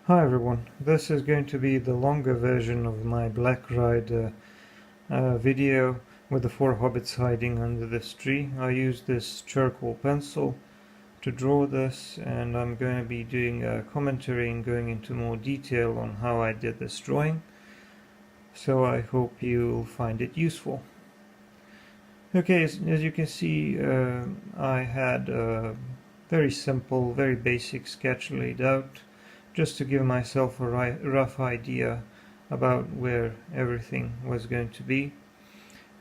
Hi everyone, this is going to be the longer version of my Black Ride video with the 4 hobbits hiding under this tree. I used this charcoal pencil to draw this, and I'm going to be doing a commentary and going into more detail on how I did this drawing, so I hope you'll find it useful. Okay, as you can see, I had a very simple, very basic sketch laid out, just to give myself a rough idea about where everything was going to be.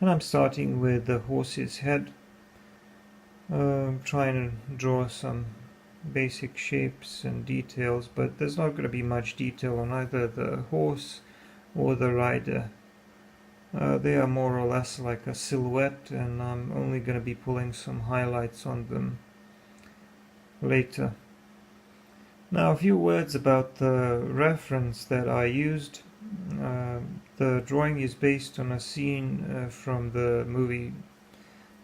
And I'm starting with the horse's head, trying to draw some basic shapes and details, but there's not going to be much detail on either the horse or the rider. They are more or less like a silhouette, and I'm only going to be pulling some highlights on them later. Now, a few words about the reference that I used. The drawing is based on a scene from the movie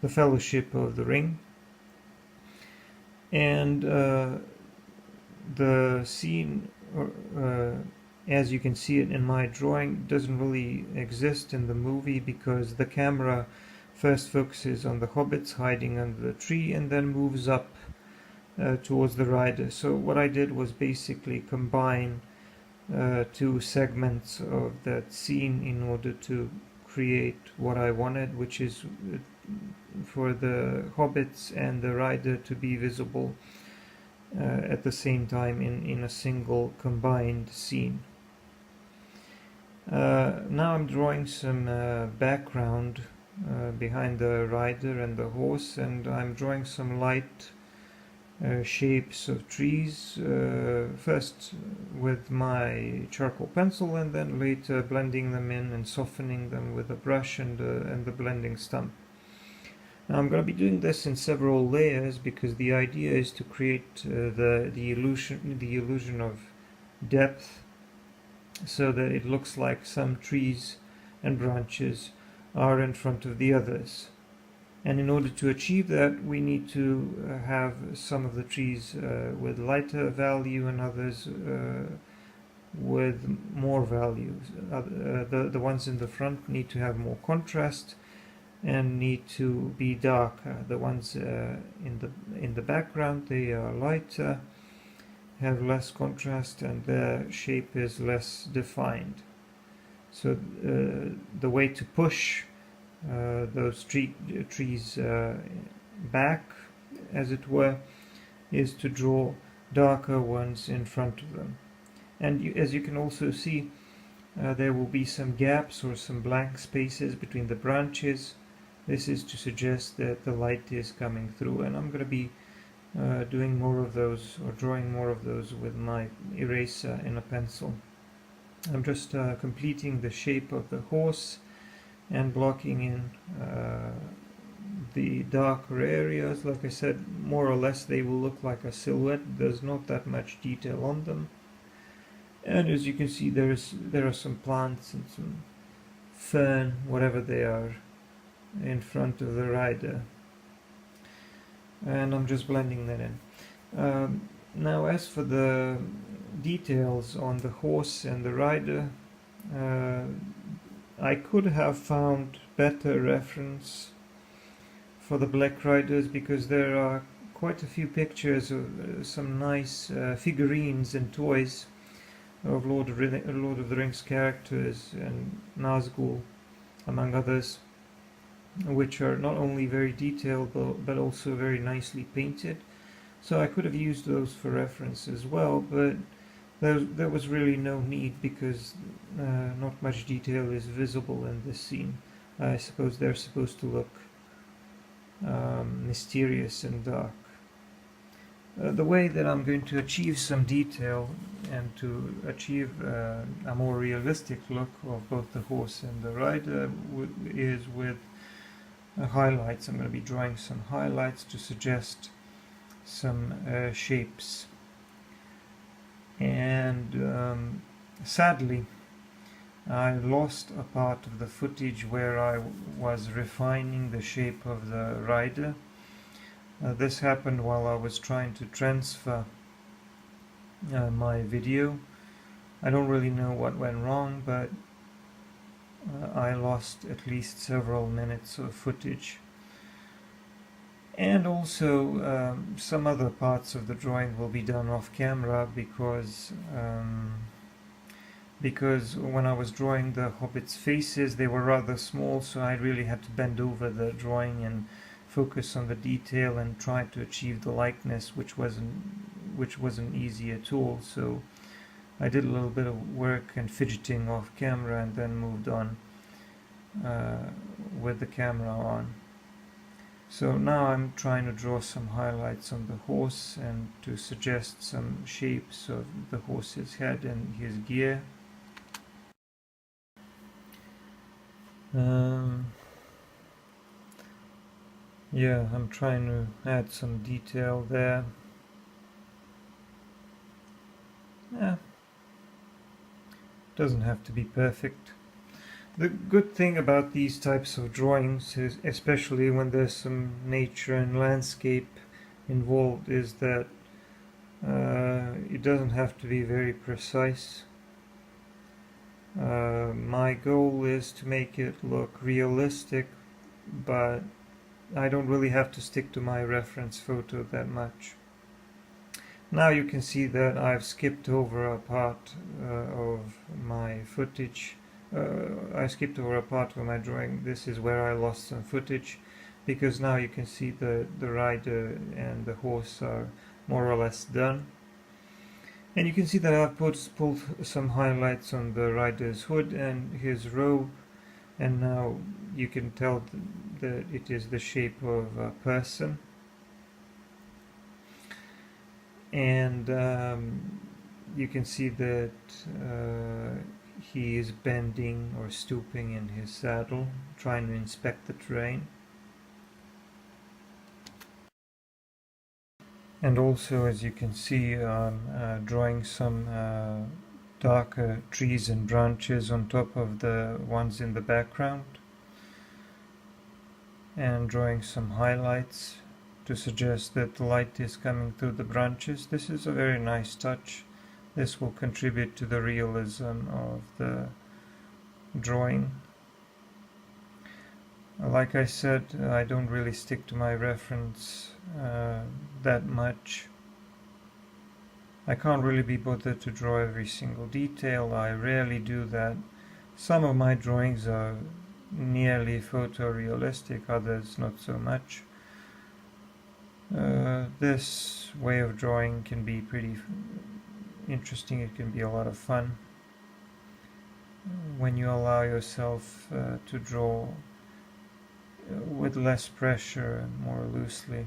The Fellowship of the Ring, and the scene, as you can see it in my drawing, doesn't really exist in the movie because the camera first focuses on the hobbits hiding under the tree and then moves up towards the rider. So what I did was basically combine two segments of that scene in order to create what I wanted, which is for the hobbits and the rider to be visible at the same time in a single combined scene. Now I'm drawing some background behind the rider and the horse, and I'm drawing some light shapes of trees, first with my charcoal pencil, and then later blending them in and softening them with a brush and the blending stump. Now I'm going to be doing this in several layers because the idea is to create the illusion of depth, so that it looks like some trees and branches are in front of the others. And in order to achieve that, we need to have some of the trees with lighter value and others with more value. The ones in the front need to have more contrast and need to be darker. The ones in the background, they are lighter, have less contrast, and their shape is less defined. So the way to push those trees back, as it were, is to draw darker ones in front of them. And as you can also see, there will be some gaps or some blank spaces between the branches. This is to suggest that the light is coming through, and I'm going to be doing more of those, or drawing more of those, with my eraser in a pencil. I'm just completing the shape of the horse and blocking in the darker areas. Like I said, more or less they will look like a silhouette. There's not that much detail on them, and as you can see, there are some plants and some fern, whatever they are, in front of the rider, and I'm just blending that in. Now, as for the details on the horse and the rider, I could have found better reference for the Black Riders, because there are quite a few pictures of some nice figurines and toys of Lord of the Rings characters and Nazgul, among others, which are not only very detailed but also very nicely painted. So I could have used those for reference as well, but there was really no need, because not much detail is visible in this scene. I suppose they're supposed to look mysterious and dark. The way that I'm going to achieve some detail and to achieve a more realistic look of both the horse and the rider is with highlights. I'm going to be drawing some highlights to suggest some shapes. And sadly, I lost a part of the footage where I was refining the shape of the rider. This happened while I was trying to transfer my video I don't really know what went wrong, but I lost at least several minutes of footage. And also some other parts of the drawing will be done off camera because when I was drawing the Hobbits' faces, they were rather small, so I really had to bend over the drawing and focus on the detail and try to achieve the likeness, which wasn't easy at all. So I did a little bit of work and fidgeting off camera and then moved on with the camera on. So now I'm trying to draw some highlights on the horse and to suggest some shapes of the horse's head and his gear. Yeah, I'm trying to add some detail there. Yeah, doesn't have to be perfect. The good thing about these types of drawings is, especially when there's some nature and landscape involved, is that it doesn't have to be very precise. My goal is to make it look realistic, but I don't really have to stick to my reference photo that much. Now you can see that I've skipped over a part of my footage. I skipped over a part of my drawing. This is where I lost some footage, because now you can see the rider and the horse are more or less done. And you can see that I've pulled some highlights on the rider's hood and his robe, and now you can tell that it is the shape of a person. And you can see that he is bending or stooping in his saddle, trying to inspect the terrain. And also, as you can see, I'm drawing some darker trees and branches on top of the ones in the background, and drawing some highlights to suggest that the light is coming through the branches. This is a very nice touch. This will contribute to the realism of the drawing. Like I said, I don't really stick to my reference that much. I can't really be bothered to draw every single detail. I rarely do that. Some of my drawings are nearly photorealistic, others not so much. This way of drawing can be pretty interesting. It can be a lot of fun when you allow yourself to draw with less pressure and more loosely.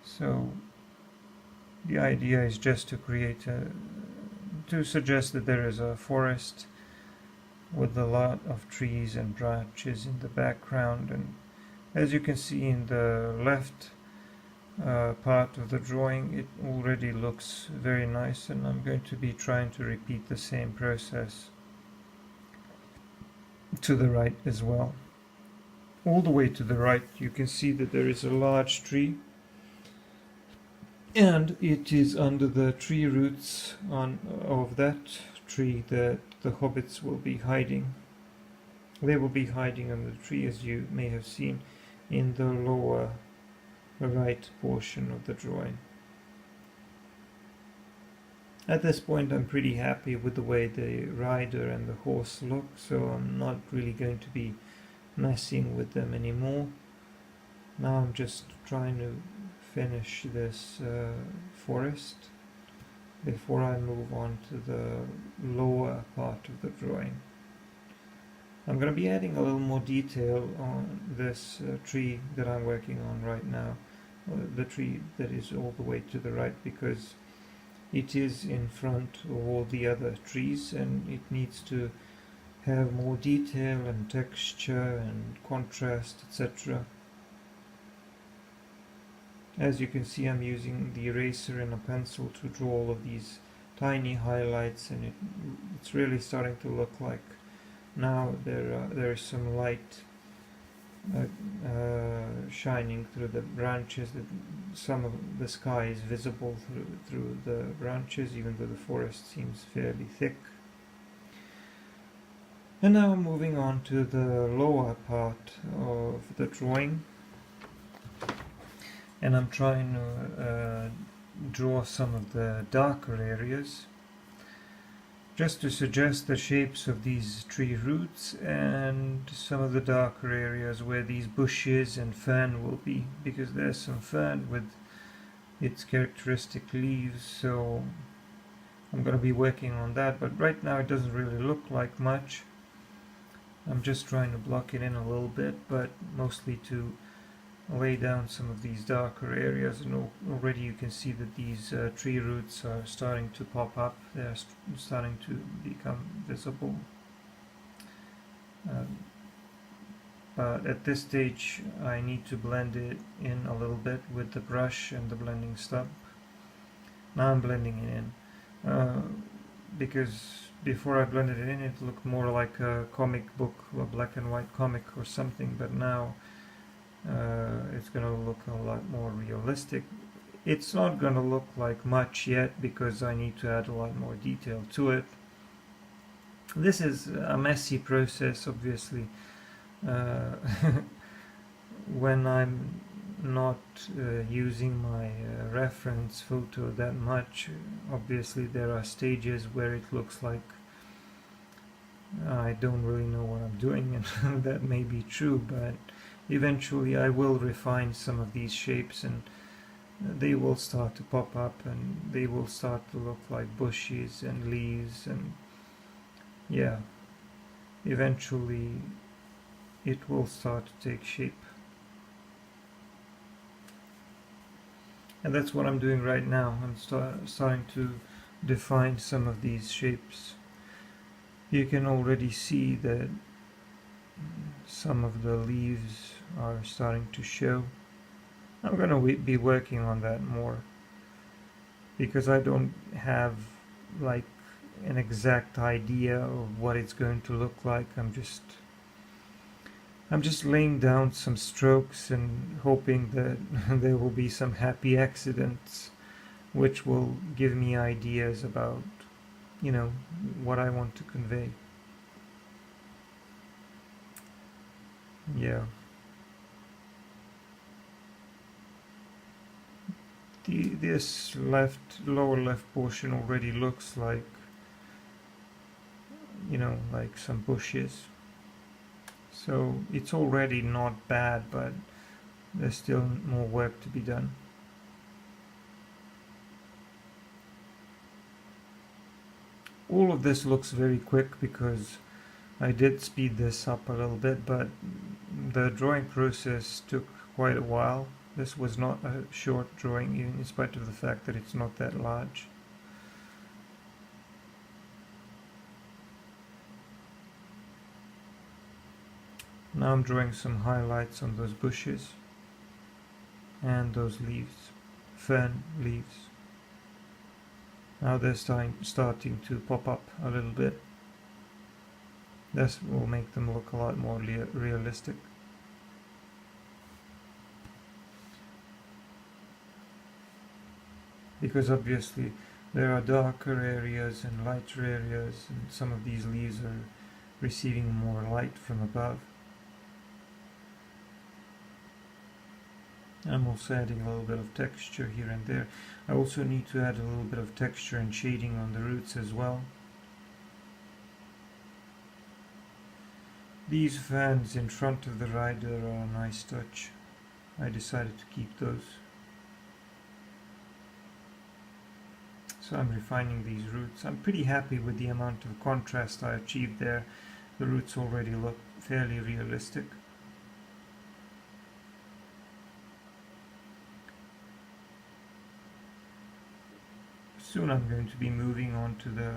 So the idea is just to suggest that there is a forest with a lot of trees and branches in the background, and as you can see in the left part of the drawing, it already looks very nice, and I'm going to be trying to repeat the same process to the right as well. All the way to the right you can see that there is a large tree, and it is under the tree roots of that tree that the hobbits will be hiding. They will be hiding under the tree, as you may have seen in the lower right portion of the drawing. At this point I'm pretty happy with the way the rider and the horse look, so I'm not really going to be messing with them anymore. Now I'm just trying to finish this forest before I move on to the lower part of the drawing. I'm going to be adding a little more detail on this tree that I'm working on right now, the tree that is all the way to the right, because it is in front of all the other trees and it needs to have more detail and texture and contrast, etc. As you can see, I'm using the eraser and a pencil to draw all of these tiny highlights, and it's really starting to look like now there is some light shining through the branches. Some of the sky is visible through the branches, even though the forest seems fairly thick. And now moving on to the lower part of the drawing, and I'm trying to draw some of the darker areas, just to suggest the shapes of these tree roots and some of the darker areas where these bushes and fern will be, because there's some fern with its characteristic leaves, so I'm going to be working on that, but right now it doesn't really look like much. I'm just trying to block it in a little bit, but mostly to lay down some of these darker areas, and already you can see that these tree roots are starting to pop up. They're starting to become visible. But at this stage I need to blend it in a little bit with the brush and the blending stub. Now I'm blending it in, because before I blended it in it looked more like a comic book, a black and white comic or something, but now it's going to look a lot more realistic. It's not going to look like much yet because I need to add a lot more detail to it. This is a messy process, obviously. When I'm not using my reference photo that much, obviously there are stages where it looks like I don't really know what I'm doing, and that may be true, but eventually I will refine some of these shapes and they will start to pop up and they will start to look like bushes and leaves, and yeah, eventually it will start to take shape. And that's what I'm doing right now. I'm starting to define some of these shapes. You can already see that some of the leaves are starting to show. I'm going to be working on that more because I don't have like an exact idea of what it's going to look like. I'm just laying down some strokes and hoping that there will be some happy accidents which will give me ideas about, you know, what I want to convey. Yeah. This lower left portion already looks like, you know, like some bushes. So it's already not bad, but there's still more work to be done. All of this looks very quick because I did speed this up a little bit, but the drawing process took quite a while. This was not a short drawing, even in spite of the fact that it's not that large. Now I'm drawing some highlights on those bushes and those leaves, fern leaves. Now they're starting to pop up a little bit. This will make them look a lot more realistic. Because obviously there are darker areas and lighter areas, and some of these leaves are receiving more light from above. I'm also adding a little bit of texture here and there. I also need to add a little bit of texture and shading on the roots as well. These fans in front of the rider are a nice touch. I decided to keep those. So I'm refining these roots. I'm pretty happy with the amount of contrast I achieved there. The roots already look fairly realistic. Soon I'm going to be moving on to the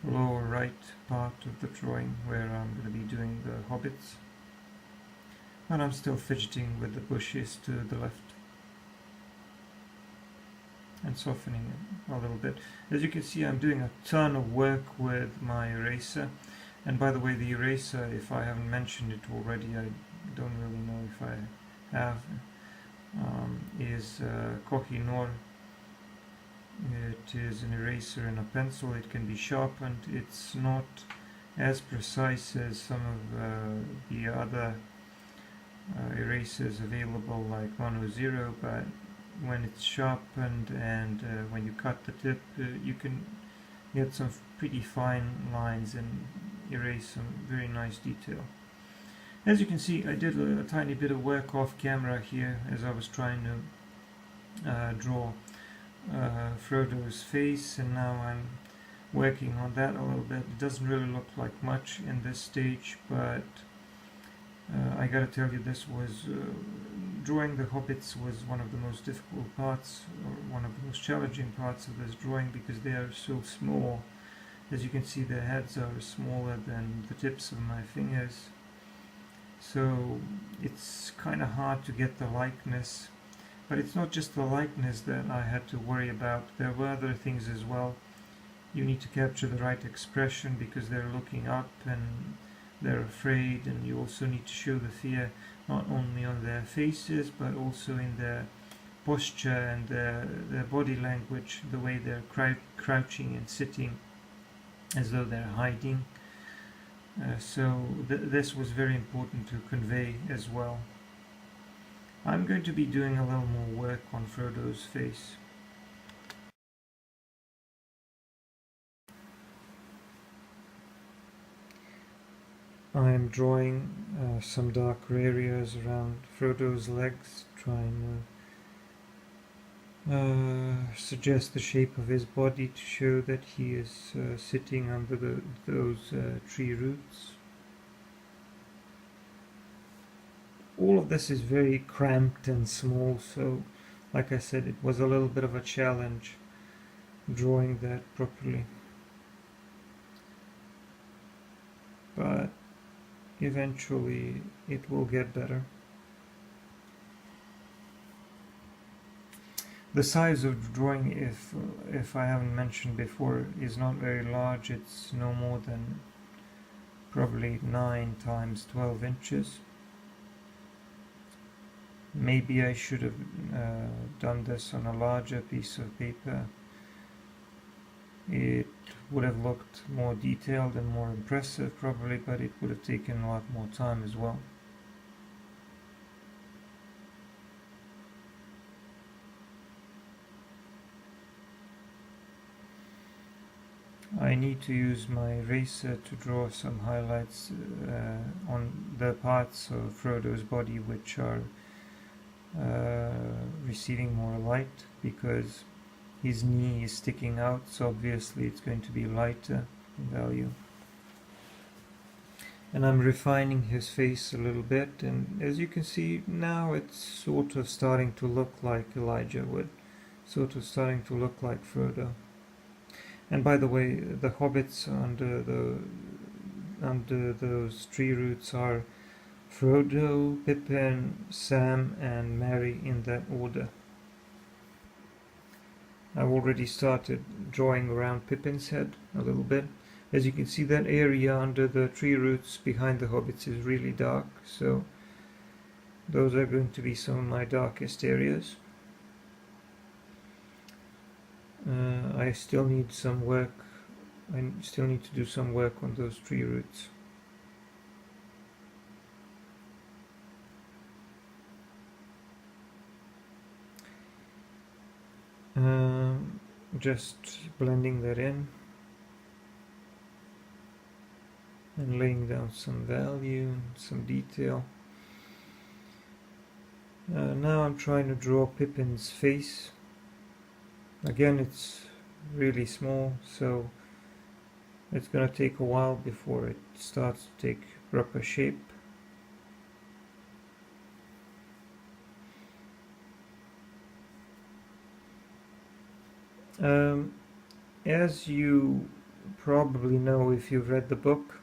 lower right part of the drawing where I'm going to be doing the Hobbits. And I'm still fidgeting with the bushes to the left and softening it a little bit. As you can see, I'm doing a ton of work with my eraser. And by the way, the eraser, if I haven't mentioned it already, I don't really know if I have, is Koh-i-Noor. It is an eraser and a pencil. It can be sharpened. It's not as precise as some of the other erasers available like 100, but when it's sharpened and when you cut the tip, you can get some pretty fine lines and erase some very nice detail. As you can see, I did a tiny bit of work off camera here as I was trying to draw Frodo's face, and now I'm working on that a little bit. It doesn't really look like much in this stage, but I gotta tell you, this was drawing the Hobbits was one of the most difficult parts, or one of the most challenging parts of this drawing, because they are so small. As you can see, their heads are smaller than the tips of my fingers, so it's kind of hard to get the likeness. But it's not just the likeness that I had to worry about. There were other things as well. You need to capture the right expression because they're looking up and they're afraid, and you also need to show the fear not only on their faces but also in their posture and their body language, the way they're crouching and sitting as though they're hiding. So this was very important to convey as well. I'm going to be doing a little more work on Frodo's face. I am drawing some darker areas around Frodo's legs, trying to suggest the shape of his body to show that he is sitting under those tree roots. All of this is very cramped and small, so like I said, it was a little bit of a challenge drawing that properly. But eventually it will get better. The size of the drawing, if I haven't mentioned before, is not very large. It's no more than probably 9 times 12 inches. Maybe I should have done this on a larger piece of paper. It would have looked more detailed and more impressive probably, but it would have taken a lot more time as well. I need to use my eraser to draw some highlights on the parts of Frodo's body which are receiving more light, because his knee is sticking out, so obviously it's going to be lighter in value. And I'm refining his face a little bit, and as you can see now it's sort of starting to look like Elijah would, sort of starting to look like Frodo. And by the way, the hobbits under those tree roots are Frodo, Pippin, Sam and Merry, in that order. I've already started drawing around Pippin's head a little bit. As you can see, that area under the tree roots behind the hobbits is really dark, so those are going to be some of my darkest areas. I still need some work. I still need to do some work on those tree roots. Just blending that in and laying down some value and some detail. Now I'm trying to draw Pippin's face. Again, it's really small, so it's gonna take a while before it starts to take proper shape. As you probably know if you've read the book,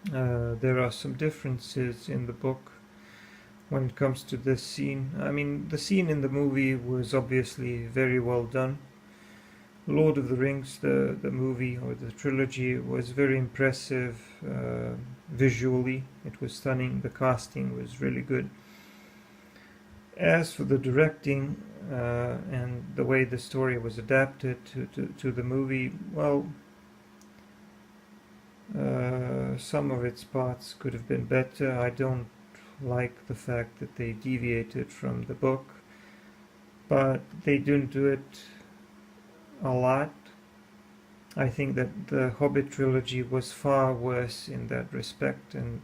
there are some differences in the book when it comes to this scene. I mean, the scene in the movie was obviously very well done. Lord of the Rings, the movie or the trilogy, was very impressive visually. It was stunning. The casting was really good. As for the directing and the way the story was adapted to the movie, well, some of its parts could have been better. I don't like the fact that they deviated from the book, but they didn't do it a lot. I think that the Hobbit trilogy was far worse in that respect, and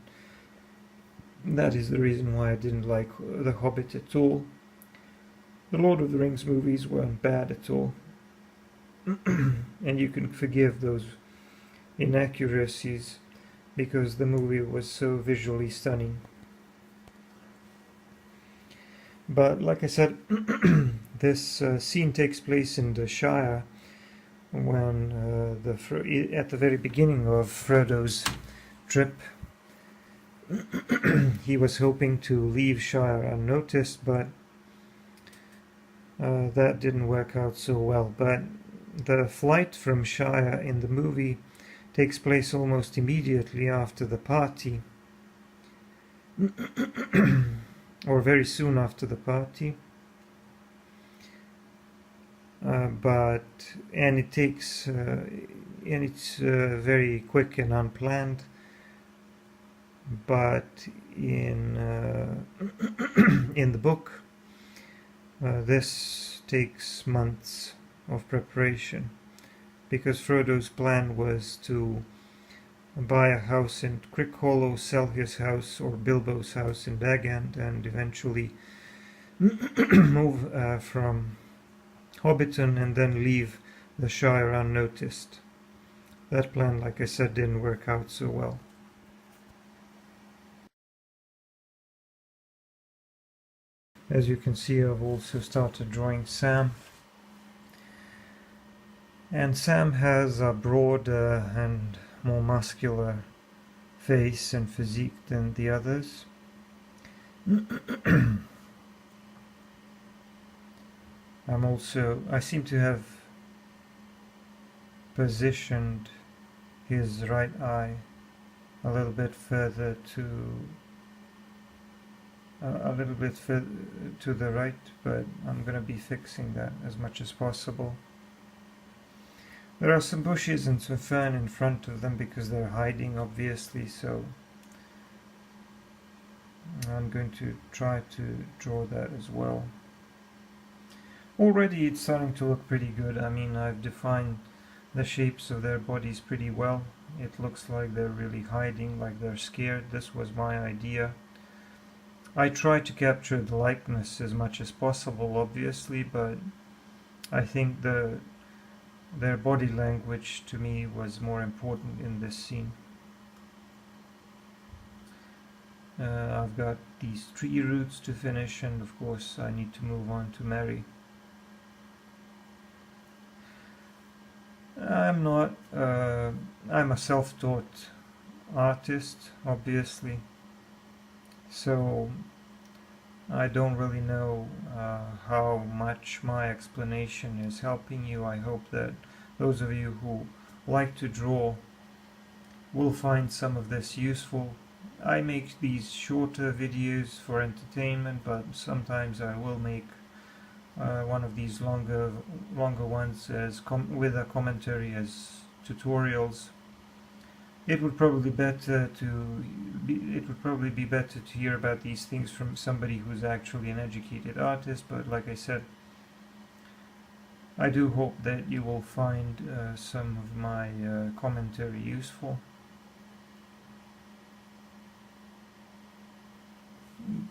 that is the reason why I didn't like The Hobbit at all. The Lord of the Rings movies weren't bad at all, and you can forgive those inaccuracies because the movie was so visually stunning. But like I said, this scene takes place in the Shire when at the very beginning of Frodo's trip. He was hoping to leave Shire unnoticed, but that didn't work out so well. But the flight from Shire in the movie takes place almost immediately after the party, or very soon after the party. And it's very quick and unplanned. But in in the book, this takes months of preparation, because Frodo's plan was to buy a house in Crickhollow, sell his house or Bilbo's house in Bag End, and eventually move from Hobbiton and then leave the Shire unnoticed. That plan, like I said, didn't work out so well. As you can see, I've also started drawing Sam. And Sam has a broader and more muscular face and physique than the others. I seem to have positioned his right eye a little bit further to the right, but I'm going to be fixing that as much as possible. There are some bushes and some fern in front of them because they're hiding, obviously, so I'm going to try to draw that as well. Already it's starting to look pretty good. I mean, I've defined the shapes of their bodies pretty well. It looks like they're really hiding, like they're scared. This was my idea. I try to capture the likeness as much as possible, obviously, but I think their body language to me was more important in this scene. I've got these tree roots to finish, and of course I need to move on to Mary. I'm a self-taught artist, obviously, so I don't really know how much my explanation is helping you. I hope that those of you who like to draw will find some of this useful. I make these shorter videos for entertainment, but sometimes I will make one of these longer ones with a commentary as tutorials. It would probably be better to hear about these things from somebody who's actually an educated artist, but like I said, I do hope that you will find some of my commentary useful.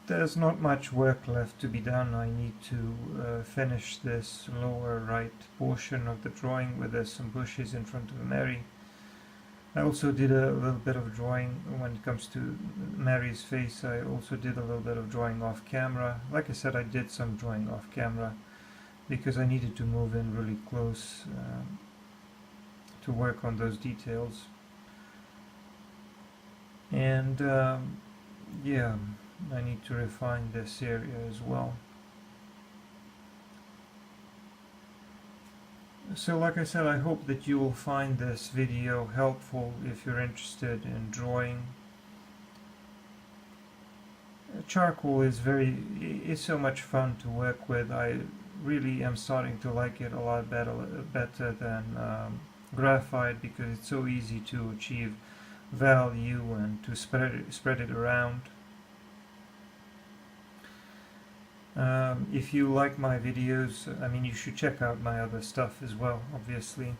There's not much work left to be done. I need to finish this lower right portion of the drawing where there's some bushes in front of Mary. I also did a little bit of drawing when it comes to Mary's face. I also did a little bit of drawing off camera. Like I said, I did some drawing off camera because I needed to move in really close to work on those details. And yeah, I need to refine this area as well. So like I said, I hope that you will find this video helpful if you're interested in drawing. Charcoal is so much fun to work with. I really am starting to like it a lot better than graphite, because it's so easy to achieve value and to spread it around. If you like my videos, I mean, you should check out my other stuff as well, obviously.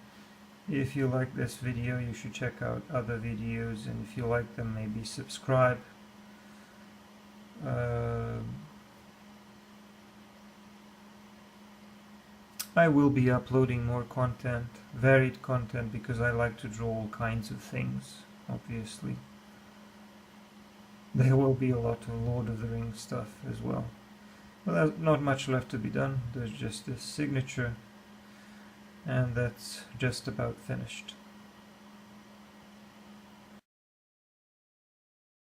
If you like this video, you should check out other videos, and if you like them, maybe subscribe. I will be uploading more content, varied content, because I like to draw all kinds of things, obviously. There will be a lot of Lord of the Rings stuff as well. Well, there's not much left to be done. There's just this signature, and that's just about finished.